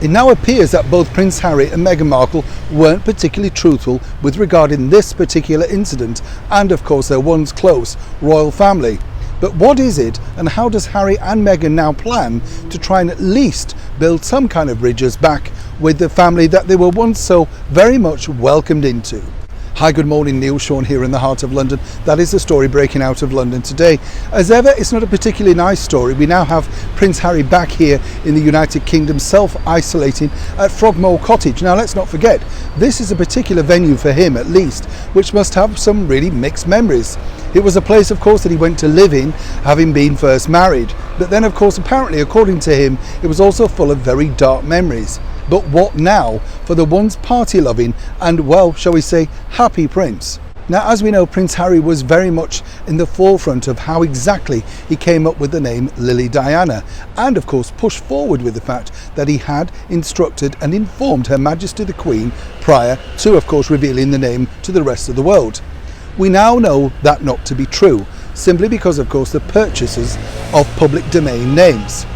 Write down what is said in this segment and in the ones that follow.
It now appears that both Prince Harry and Meghan Markle weren't particularly truthful with regarding this particular incident and of course their once close royal family. But what is it, and how does Harry and Meghan now plan to try and at least build some kind of bridges back with the family that they were once so very much welcomed into? Hi, good morning, Neil Sean here in the heart of London. That is the story breaking out of London today. As ever, it's not a particularly nice story. We now have Prince Harry back here in the United Kingdom, self-isolating at Frogmore Cottage. Now, let's not forget, this is a particular venue for him, at least, which must have some really mixed memories. It was a place, of course, that he went to live in, having been first married. But then, of course, apparently, according to him, it was also full of very dark memories. But what now for the once party-loving and, well, shall we say, happy prince? Now, as we know, Prince Harry was very much in the forefront of how exactly he came up with the name Lily Diana, and of course pushed forward with the fact that he had instructed and informed Her Majesty the Queen prior to, of course, revealing the name to the rest of the world. We now know that not to be true, simply because, of course, the purchasers of public domain names.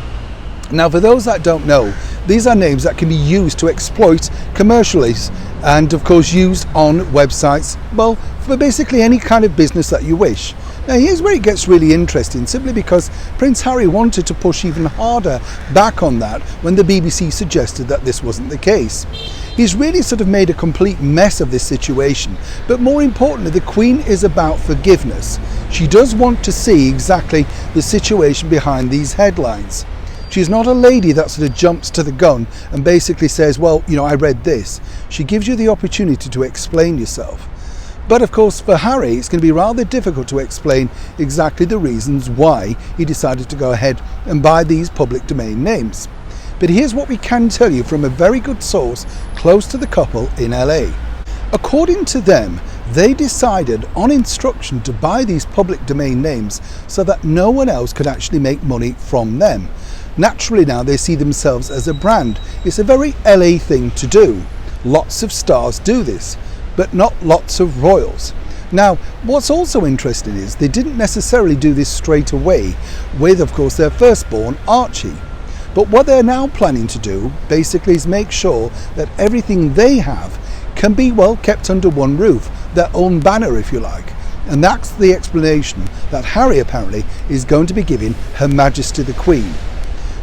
Now, for those that don't know, these are names that can be used to exploit commercially and, of course, used on websites, well, for basically any kind of business that you wish. Now, here's where it gets really interesting, simply because Prince Harry wanted to push even harder back on that when the BBC suggested that this wasn't the case. He's really sort of made a complete mess of this situation, but more importantly, the Queen is about forgiveness. She does want to see exactly the situation behind these headlines. She's not a lady that sort of jumps to the gun and basically says, well, you know, I read this. She gives you the opportunity to explain yourself. But of course, for Harry, it's going to be rather difficult to explain exactly the reasons why he decided to go ahead and buy these public domain names. But here's what we can tell you from a very good source close to the couple in LA. According to them, they decided on instruction to buy these public domain names so that no one else could actually make money from them. Naturally now they see themselves as a brand. It's a very LA thing to do. Lots of stars do this, but not lots of royals. Now, what's also interesting is they didn't necessarily do this straight away with, of course, their firstborn, Archie. But what they're now planning to do basically is make sure that everything they have can be, well, kept under one roof, their own banner, if you like. And that's the explanation that Harry apparently is going to be giving Her Majesty the Queen.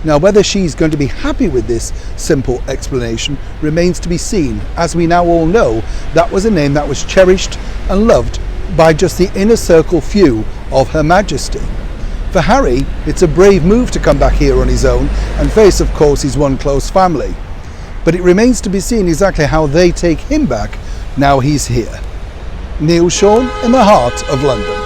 Now, whether she's going to be happy with this simple explanation remains to be seen, as we now all know that was a name that was cherished and loved by just the inner circle few of Her Majesty. For Harry, it's a brave move to come back here on his own and face, of course, his one close family. But it remains to be seen exactly how they take him back now he's here. Neil Sean in the heart of London.